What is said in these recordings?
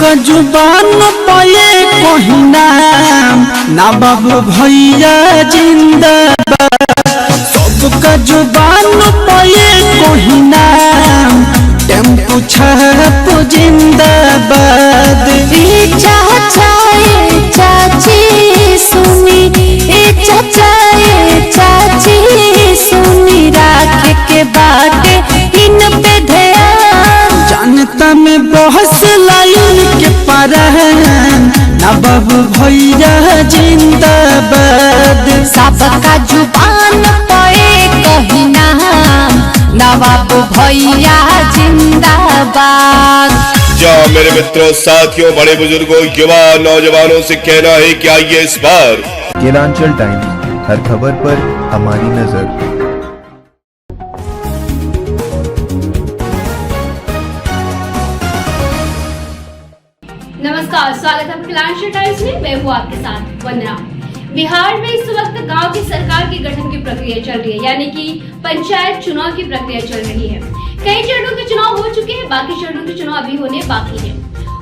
सबका जुबान पाए कहीं नाम ना बाबू भैया जिंदाबाद। सबका जुबान पाए कहीं नाम टेम्पू छाप जिंदाबाद। चाची सुनी चाची सुनी राख के बाटे इन पे ध्यान। जनता में बहस लाइन के परहन ना बाबू भैया जिंदाबाद। सबका जुबान पे कहीं नाम नवाब भैया जिंदाबाद। जहाँ मेरे मित्रों, साथियों, बड़े बुजुर्गों, युवा नौजवानों से कहना है कि आइए इस बार केलांचल टाइम्स, हर खबर पर हमारी नजर। नमस्कार, स्वागत है केलांचल टाइम्स में। मैं हूँ आपके साथ वंदना। बिहार में इस वक्त गांव की सरकार के गठन की प्रक्रिया चल रही है, यानी कि पंचायत चुनाव की प्रक्रिया चल रही है। कई चरणों के चुनाव हो चुके हैं, बाकी चरणों के चुनाव अभी होने बाकी है।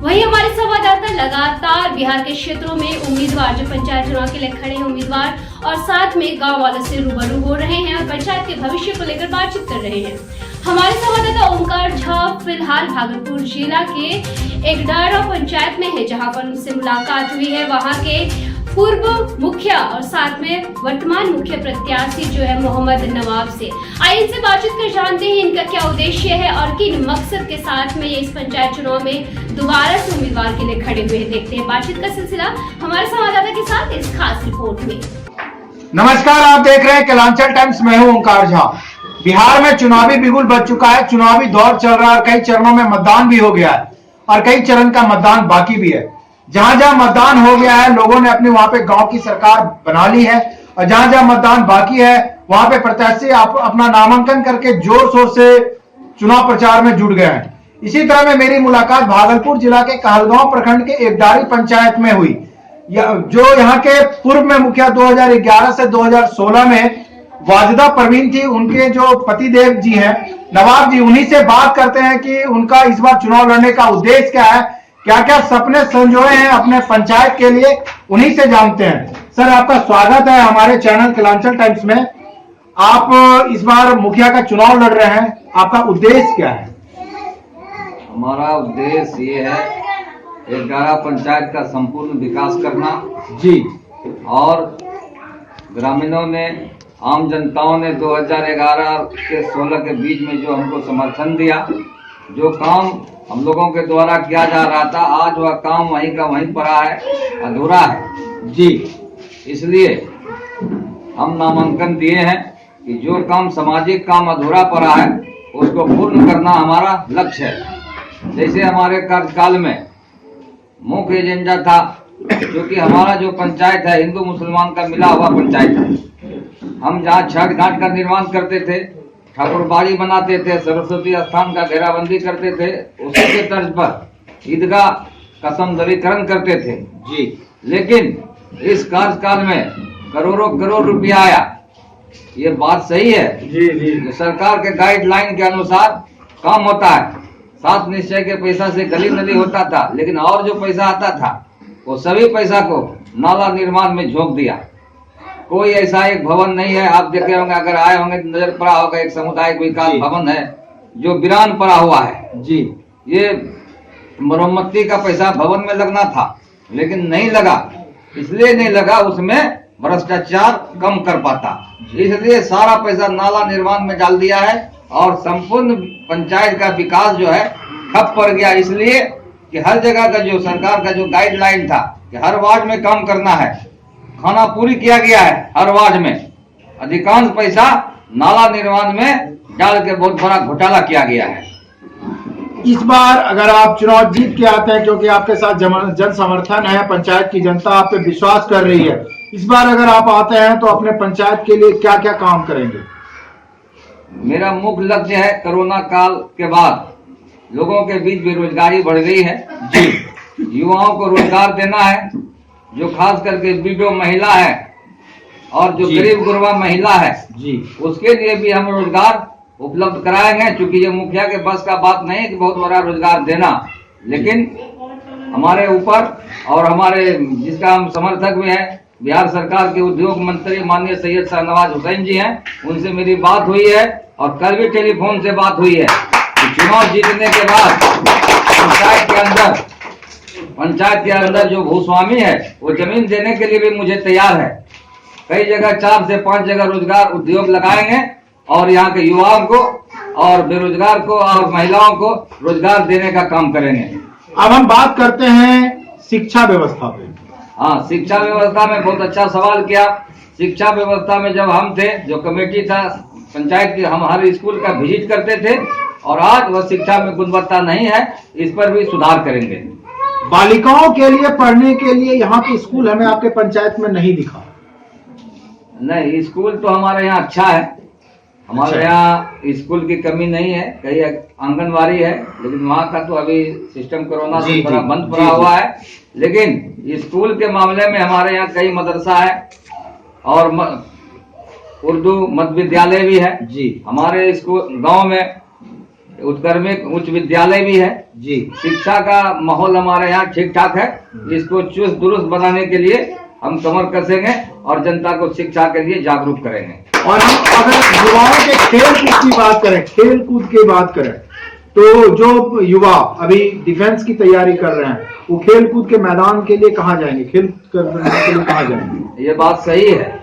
वहीं हमारे संवाददाता लगातार बिहार के क्षेत्रों में उम्मीदवार जो पंचायत चुनाव के लिए खड़े हैं उम्मीदवार और साथ में गाँव वालों से रूबरू हो रहे हैं और पंचायत के भविष्य को लेकर बातचीत कर रहे हैं। हमारे संवाददाता ओमकार झा फिलहाल भागलपुर जिला के एक डायरा पंचायत में है, जहां पर उनसे मुलाकात हुई है वहां के पूर्व मुखिया और साथ में वर्तमान मुख्य प्रत्याशी जो है मोहम्मद नवाब से। आइए इनसे बातचीत कर जानते हैं इनका क्या उद्देश्य है और किन मकसद के साथ में ये इस पंचायत चुनाव में दोबारा से उम्मीदवार के लिए खड़े हुए हैं। देखते हैं बातचीत का सिलसिला हमारे संवाददाता के साथ इस खास रिपोर्ट में। नमस्कार, आप देख रहे हैं केलांचल टाइम्स। मैं हूं ओमकार झा। बिहार में चुनावी बिगुल बज चुका है, चुनावी दौर चल रहा है और कई चरणों में मतदान भी हो गया है और कई चरण का मतदान बाकी भी है। जहां जहां मतदान हो गया है, लोगों ने अपने वहां पे गांव की सरकार बना ली है और जहां जहां मतदान बाकी है वहां पे प्रत्याशी अपना नामांकन करके जोर शोर से चुनाव प्रचार में जुट गए हैं। इसी तरह में मेरी मुलाकात भागलपुर जिला के कहलगांव प्रखंड के एकडारी पंचायत में हुई। जो यहाँ के पूर्व में मुखिया 2011 से 2016 में वाजिदा परवीन थी, उनके जो पतिदेव जी हैं नवाब जी, उन्हीं से बात करते हैं कि उनका इस बार चुनाव लड़ने का उद्देश्य क्या है, क्या क्या सपने संजोए हैं अपने पंचायत के लिए, उन्हीं से जानते हैं। सर, आपका स्वागत है हमारे चैनल केलांचल टाइम्स में। आप इस बार मुखिया का चुनाव लड़ रहे हैं, आपका उद्देश्य क्या है? हमारा उद्देश्य ये है 11 पंचायत का संपूर्ण विकास करना जी, और ग्रामीणों ने, आम जनताओं ने 2011 से 16 के बीच में जो हमको समर्थन दिया, जो काम हम लोगों के द्वारा किया जा रहा था, आज वह काम वहीं का वहीं पड़ा है, अधूरा है जी। इसलिए हम नामांकन दिए हैं कि जो काम सामाजिक काम अधूरा पड़ा है उसको पूर्ण करना हमारा लक्ष्य है। जैसे हमारे कार्यकाल में मुख्य एजेंडा था, क्योंकि हमारा जो पंचायत है हिंदू मुसलमान का मिला हुआ पंचायत है। हम जहाँ छठ घाट का निर्माण करते थे, ठाकुरबाड़ी बनाते थे, सरस्वती स्थान का घेराबंदी करते थे, उसी के तर्ज पर ईदगाह का सौंदर्यीकरण करते थे जी। लेकिन इस कार्यकाल में करोड़ों करोड़ रुपया आया। ये बात सही है जी जी। सरकार के गाइडलाइन के अनुसार काम होता है। 7 निश्चय के पैसा से गली नली होता था, लेकिन और जो पैसा आता था वो सभी पैसा को नाला निर्माण में झोंक दिया। कोई ऐसा एक भवन नहीं है, आप देखे होंगे, अगर आए होंगे नजर पड़ा होगा, एक सामुदायिक विकास भवन है जो वीरान पड़ा हुआ है जी। ये मरम्मती का पैसा भवन में लगना था, लेकिन नहीं लगा। इसलिए नहीं लगा, उसमें भ्रष्टाचार कम कर पाता, इसलिए सारा पैसा नाला निर्माण में डाल दिया है और संपूर्ण पंचायत का विकास जो है ठप पड़ गया। इसलिए कि हर जगह का जो सरकार का जो गाइडलाइन था कि हर वार्ड में काम करना है, खाना पूरी किया गया है। हर वार्ड में अधिकांश पैसा नाला निर्माण में डाल के बहुत बड़ा घोटाला किया गया है। इस बार अगर आप चुनाव जीत के आते हैं, क्योंकि आपके साथ जन समर्थन है, पंचायत की जनता आप पे विश्वास कर रही है, इस बार अगर आप आते हैं तो अपने पंचायत के लिए क्या क्या काम करेंगे? मेरा मुख्य लक्ष्य है, कोरोना काल के बाद लोगों के बीच बेरोजगारी बढ़ गई है जी, युवाओं को रोजगार देना है, जो खास करके विडो महिला है और जो गरीब गुरबा महिला है जी, उसके लिए भी हम रोजगार उपलब्ध कराएंगे। चूंकि ये मुखिया के बस का बात नहीं है कि बहुत बड़ा रोजगार देना, लेकिन हमारे ऊपर और हमारे जिसका हम समर्थक भी हैं, बिहार सरकार के उद्योग मंत्री माननीय सैयद शाहनवाज हुसैन जी हैं, उनसे मेरी बात हुई है और कल भी टेलीफोन से बात हुई है कि चुनाव जीतने के बाद पंचायत के अंदर जो भूस्वामी है वो जमीन देने के लिए भी मुझे तैयार है। कई जगह 4 से 5 जगह रोजगार उद्योग लगाएंगे और यहाँ के युवाओं को और बेरोजगार को और महिलाओं को रोजगार देने का काम करेंगे। अब हम बात करते हैं शिक्षा व्यवस्था पे। हाँ, शिक्षा व्यवस्था में बहुत अच्छा सवाल किया। शिक्षा व्यवस्था में जब हम थे, जो कमेटी था पंचायत की, हम हर स्कूल का विजिट करते थे और आज वह शिक्षा में गुणवत्ता नहीं है, इस पर भी सुधार करेंगे। बालिकाओं के लिए पढ़ने के लिए यहाँ के स्कूल हमें आपके पंचायत में नहीं दिखा। नहीं, स्कूल तो हमारे यहाँ अच्छा है, हमारे यहाँ स्कूल की कमी नहीं है। कई आंगनबाड़ी है, लेकिन वहाँ का तो अभी सिस्टम कोरोना से थोड़ा बंद पड़ा हुआ है। लेकिन स्कूल के मामले में हमारे यहाँ कई मदरसा है और उर्दू मध्य विद्यालय भी है जी। हमारे स्कूल गांव में उत्क्रमिक उच्च विद्यालय भी है जी। शिक्षा का माहौल हमारे यहाँ ठीक ठाक है। इसको चुस्त दुरुस्त बनाने के लिए हम कमर कसेंगे और जनता को शिक्षा के लिए जागरूक करेंगे। और हम अगर युवाओं के खेल कूद की बात करें तो जो युवा अभी डिफेंस की तैयारी कर रहे हैं वो खेल कूद के मैदान के लिए कहाँ जाएंगे, खेल करने के लिए कहाँ जाएंगे? ये बात सही है।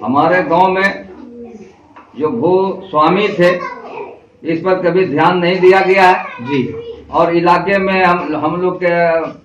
हमारे गांव में जो भू स्वामी थे इस पर कभी ध्यान नहीं दिया गया है जी। और इलाके में हम लोग के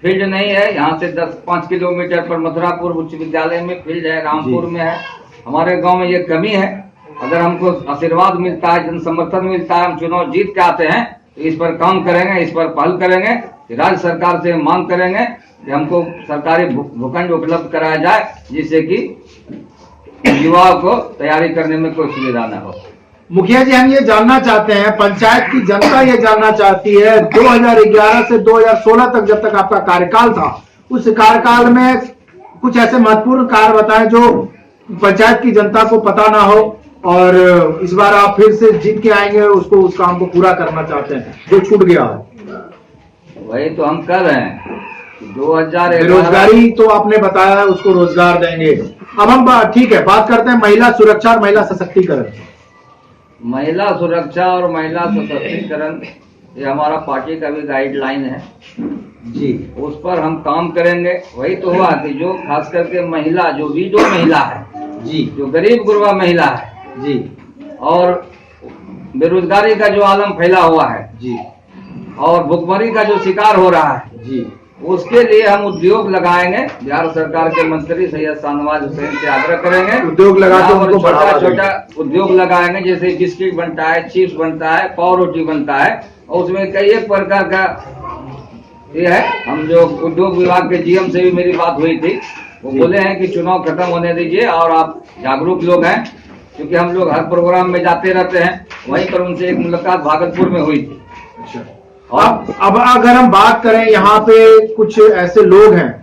फील्ड नहीं है। यहाँ से 10-5 किलोमीटर पर मथुरापुर उच्च विद्यालय में फील्ड है, रामपुर में है। हमारे गांव में ये कमी है। अगर हमको आशीर्वाद मिलता है, जन समर्थन मिलता है, हम चुनाव जीत के आते हैं तो इस पर काम करेंगे, इस पर पहल करेंगे। राज्य सरकार से मांग करेंगे कि हमको सरकारी भूखंड उपलब्ध कराया जाए जिससे कि युवाओं को तैयारी करने में कोई सुविधा न हो। मुखिया जी, हम ये जानना चाहते हैं, पंचायत की जनता ये जानना चाहती है, 2011 से 2016 तक जब तक आपका कार्यकाल था, उस कार्यकाल में कुछ ऐसे महत्वपूर्ण कार्य बताएं जो पंचायत की जनता को पता ना हो और इस बार आप फिर से जीत के आएंगे, उसको उस काम को पूरा करना चाहते हैं जो छूट गया है। वही तो हम कर रहे हैं। 2011 बेरोजगारी तो आपने बताया है, उसको रोजगार देंगे। अब हम ठीक है, बात करते हैं महिला सुरक्षा और महिला सशक्तिकरण। महिला सुरक्षा और महिला सशक्तिकरण ये हमारा पार्टी का भी गाइडलाइन है जी। उस पर हम काम करेंगे। वही तो हुआ कि जो खास करके महिला, जो विधवा महिला है जी, जो गरीब गुरबा महिला है जी, और बेरोजगारी का जो आलम फैला हुआ है जी, और भुखमरी का जो शिकार हो रहा है जी, उसके लिए हम उद्योग लगाएंगे। बिहार सरकार के मंत्री सैयद शाहनवाज हुसैन से आग्रह करेंगे उद्योग लगा के छोटा उद्योग लगाएंगे, जैसे बिस्किट बनता है, चिप्स बनता है, पाव रोटी बनता है, और उसमें कई एक प्रकार का ये है। हम जो उद्योग विभाग के जीएम से भी मेरी बात हुई थी, वो बोले हैं कि चुनाव खत्म होने दीजिए और आप जागरूक लोग हैं, क्योंकि हम लोग हर प्रोग्राम में जाते रहते हैं। वहीं पर उनसे एक मुलाकात भागलपुर में हुई थी। अब अगर हम बात करें, यहाँ पे कुछ ऐसे लोग हैं,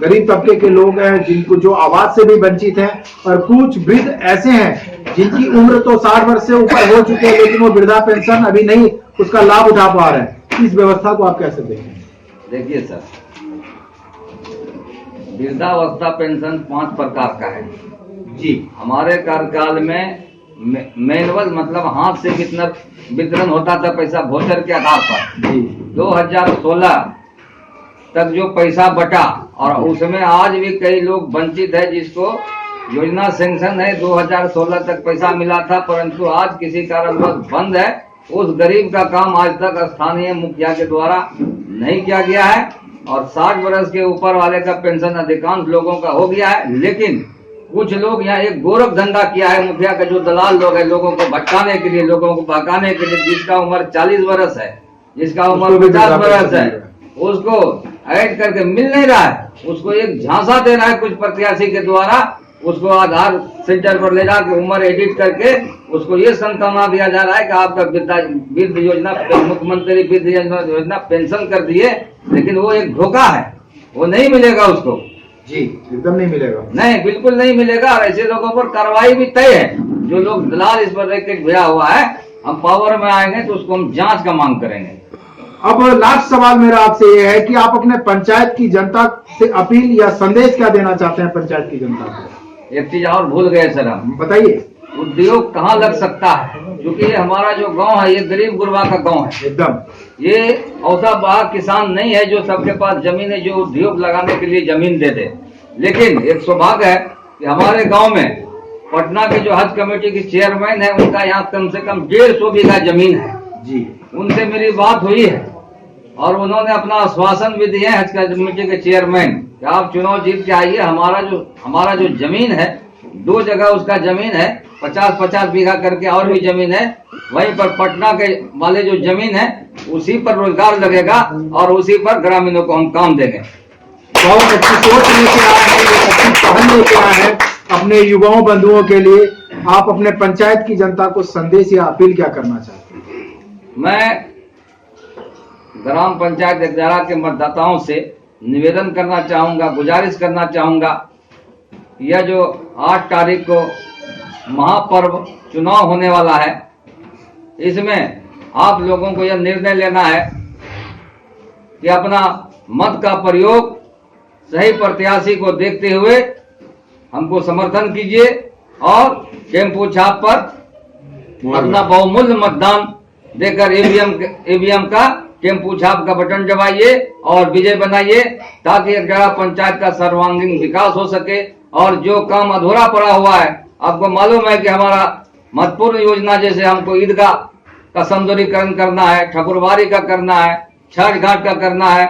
गरीब तबके के लोग हैं जिनको जो आवाज से भी वंचित हैं, और कुछ वृद्ध ऐसे हैं जिनकी उम्र तो 60 वर्ष से ऊपर हो चुके हैं लेकिन वो वृद्धा पेंशन अभी नहीं उसका लाभ उठा पा रहे हैं। इस व्यवस्था को आप कैसे देखें? देखिए सर, वृद्धावस्था पेंशन 5 प्रकार का है जी। हमारे कार्यकाल में मैनुअल मतलब हाथ से कितना वितरण होता था पैसा वोचर के आधार पर। 2016 तक जो पैसा बटा, और उसमें आज भी कई लोग वंचित है जिसको योजना सैंक्शन है। 2016 तक पैसा मिला था, परंतु आज किसी कारणवश बंद है। उस गरीब का काम आज तक स्थानीय मुखिया के द्वारा नहीं किया गया है, और 60 वर्ष के ऊपर वाले का पेंशन अधिकांश लोगों का हो गया है। लेकिन कुछ लोग यहाँ एक गोरख धंधा किया है मुखिया का, जो दलाल लोग है, लोगों को भटकाने के लिए, लोगों को भगाने के लिए। जिसका उम्र 40 वर्ष है, जिसका उम्र 50 वर्ष है, उसको ऐड करके मिल नहीं रहा है। उसको एक झांसा दे रहा है कुछ प्रत्याशी के द्वारा, उसको आधार सेंटर पर ले जाकर उम्र एडिट करके उसको ये संतावना दिया जा रहा है कि आपका वृद्ध योजना, मुख्यमंत्री वृद्ध योजना पेंशन कर दिए, लेकिन वो एक धोखा है, वो नहीं मिलेगा उसको जी, एकदम नहीं मिलेगा। नहीं, बिल्कुल नहीं मिलेगा। और ऐसे लोगों पर कार्रवाई भी तय है। जो लोग दलाल इस पर रैकेट भेजा हुआ है, हम पावर में आएंगे तो उसको हम जांच का मांग करेंगे। अब लास्ट सवाल मेरा आपसे ये है कि आप अपने पंचायत की जनता से अपील या संदेश क्या देना चाहते हैं पंचायत की जनता को? एक चीज और भूल गए सर हम, बताइए। उद्योग कहाँ लग सकता है, क्योंकि ये हमारा जो गांव है ये गरीब गुरबा का गांव है एकदम। ये ऐसा बड़ा किसान नहीं है जो सबके पास जमीन है जो उद्योग लगाने के लिए जमीन दे दे। लेकिन एक सौभाग्य है कि हमारे गांव में पटना के जो हज कमेटी की चेयरमैन है उनका यहाँ कम से कम 150 बीघा जमीन है जी। उनसे मेरी बात हुई है और उन्होंने अपना आश्वासन भी दिए हज कमेटी के चेयरमैन कि आप चुनाव जीत के आइए, हमारा जो जमीन है 2 जगह उसका जमीन है 50-50 बीघा करके और भी जमीन है, वहीं पर पटना के वाले जो जमीन है उसी पर रोजगार लगेगा और उसी पर ग्रामीणों को हम काम देंगे। बहुत अच्छी सोच लेके आए हैं, एक अच्छी पहल लेके आए हैं अपने युवाओं बंधुओं के लिए। आप अपने पंचायत की जनता को संदेश या अपील क्या करना चाहते हैं? मैं ग्राम पंचायत अगजारा के मतदाताओं से निवेदन करना चाहूंगा, गुजारिश करना चाहूंगा, यह जो 8 तारीख को महापर्व चुनाव होने वाला है, इसमें आप लोगों को यह निर्णय लेना है कि अपना मत का प्रयोग सही प्रत्याशी को देखते हुए हमको समर्थन कीजिए और टेम्पो छाप पर अपना बहुमूल्य मतदान देकर ईवीएम का टेम्पो छाप का बटन दबाइए और विजय बनाइए, ताकि अगजारा पंचायत का सर्वांगीण विकास हो सके। और जो काम अधूरा पड़ा हुआ है, आपको मालूम है कि हमारा महत्वपूर्ण योजना जैसे हमको ईदगाह का सौंदर्यीकरण करना है, ठकुरबाड़ी का करना है, छठ घाट का करना है।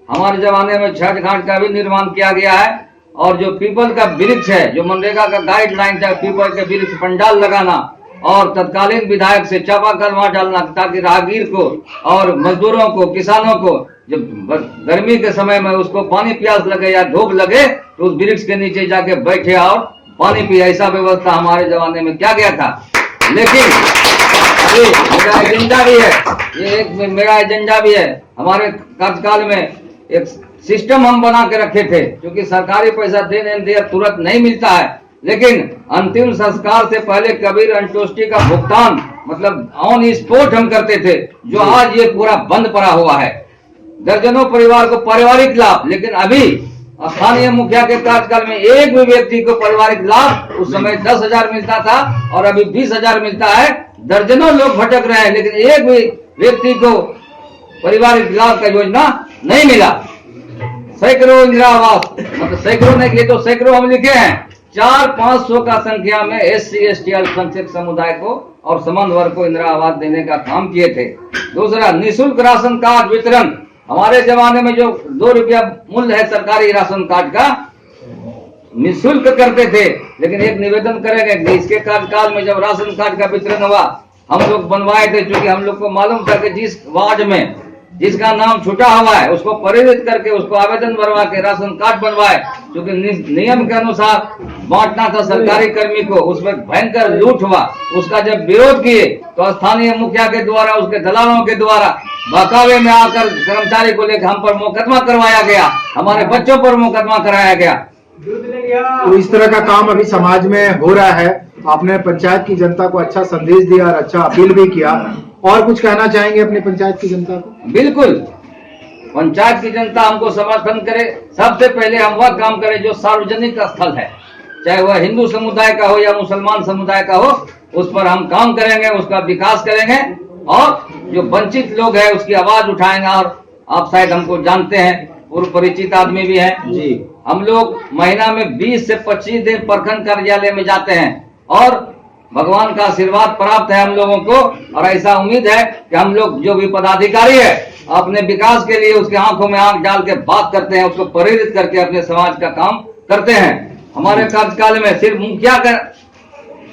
हमारे जमाने में छठ घाट का भी निर्माण किया गया है और जो पीपल का वृक्ष है, जो मनरेगा का गाइडलाइन था, पीपल के वृक्ष पंडाल लगाना और तत्कालीन विधायक से चापाकल वहां डालना, ताकि राहगीर को और मजदूरों को, किसानों को जब गर्मी के समय में उसको पानी प्यास लगे या धूप लगे तो उस वृक्ष के नीचे जाके बैठे और पानी पिए, ऐसा व्यवस्था हमारे जमाने में किया गया था। लेकिन अभी मेरा एजेंडा भी है, ये एक मेरा एजेंडा भी है। हमारे कार्यकाल में एक सिस्टम हम बना के रखे थे, क्योंकि सरकारी पैसा देने तुरंत नहीं मिलता है, लेकिन अंतिम संस्कार से पहले कबीर अंत्येष्टि का भुगतान मतलब ऑन स्पॉट हम करते थे, जो आज ये पूरा बंद पड़ा हुआ है। दर्जनों परिवार को पारिवारिक लाभ, लेकिन अभी स्थानीय मुखिया के कार्यकाल में एक भी व्यक्ति को पारिवारिक लाभ उस समय 10,000 मिलता था और अभी 20,000 मिलता है। दर्जनों लोग भटक रहे हैं, लेकिन एक भी व्यक्ति को पारिवारिक लाभ का योजना नहीं मिला। सैकड़ों इंदिरा आवास, मतलब सैकड़ों नहीं, तो सैकड़ों हम लिखे हैं, 400-500 का संख्या में SC ST अल्पसंख्यक समुदाय को और समान वर्ग को इंदिरा आवास देने का काम किए थे। दूसरा, निःशुल्क राशन कार्ड वितरण। हमारे जमाने में जो 2 रुपया मूल्य है सरकारी राशन कार्ड का, निःशुल्क करते थे। लेकिन एक निवेदन करेंगे कि इसके कार्यकाल में जब राशन कार्ड का वितरण हुआ, हम लोग बनवाए थे, क्योंकि हम लोग को मालूम था कि जिस वार्ड में जिसका नाम छूटा हुआ है उसको प्रेरित करके उसको आवेदन भरवा के राशन कार्ड बनवाए, क्योंकि नियम के अनुसार बांटना था सरकारी कर्मी को। उसमें भयंकर लूट हुआ, उसका जब विरोध किए तो स्थानीय मुखिया के द्वारा, उसके दलालों के द्वारा बहकावे में आकर कर्मचारी को लेकर हम पर मुकदमा करवाया गया, हमारे बच्चों पर मुकदमा कराया गया। तो इस तरह का काम अभी समाज में हो रहा है। आपने पंचायत की जनता को अच्छा संदेश दिया और अच्छा अपील भी किया। और कुछ कहना चाहेंगे अपने पंचायत की जनता को? बिल्कुल, पंचायत की जनता हमको समर्थन करे। सबसे पहले हम वह काम करें जो सार्वजनिक स्थल है, चाहे वह हिंदू समुदाय का हो या मुसलमान समुदाय का हो, उस पर हम काम करेंगे, उसका विकास करेंगे और जो वंचित लोग हैं उसकी आवाज उठाएंगे। और आप शायद हमको जानते हैं, पूर्व परिचित आदमी भी हैं जी। हम लोग महीना में 20 से 25 दिन प्रखंड कार्यालय में जाते हैं और भगवान का आशीर्वाद प्राप्त है हम लोगों को। और ऐसा उम्मीद है कि हम लोग जो भी पदाधिकारी है अपने विकास के लिए उसके आंखों में आंख डाल के बात करते हैं, उसको प्रेरित करके अपने समाज का काम करते हैं। हमारे कार्यकाल में सिर्फ मुखिया का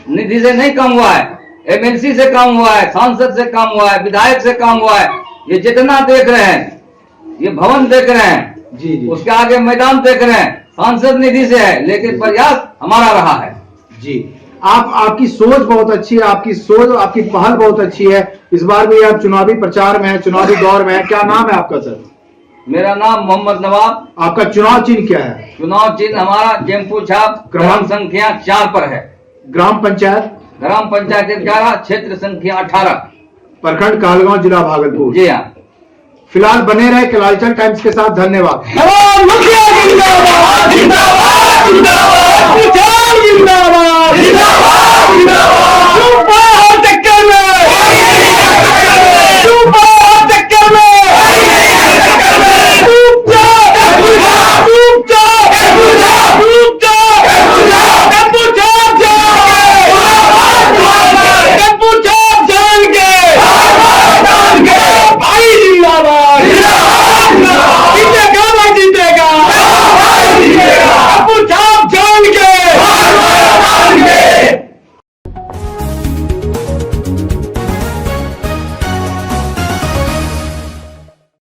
निधि से नहीं काम हुआ है, MLC से काम हुआ है, सांसद से काम हुआ है, विधायक से काम हुआ है। ये जितना देख रहे हैं, ये भवन देख रहे हैं जी, उसके आगे मैदान देख रहे हैं, सांसद निधि से है, लेकिन प्रयास हमारा रहा है जी। आपकी सोच बहुत अच्छी है, आपकी सोच, आपकी पहल बहुत अच्छी है। इस बार भी आप चुनावी प्रचार में है, चुनावी दौर में है। क्या नाम है आपका सर? मेरा नाम मोहम्मद नवाब। आपका चुनाव चिन्ह क्या है? चुनाव चिन्ह हमारा टेम्पो छाप, क्रमांक संख्या 4 पर है। ग्राम पंचायत 11, क्षेत्र संख्या 18, प्रखंड कहलगांव, जिला भागलपुर। जी हाँ। फिलहाल बने रहे कलांचल टाइम्स के साथ। धन्यवाद। मुखिया जिंदाबाद जिंदाबाद।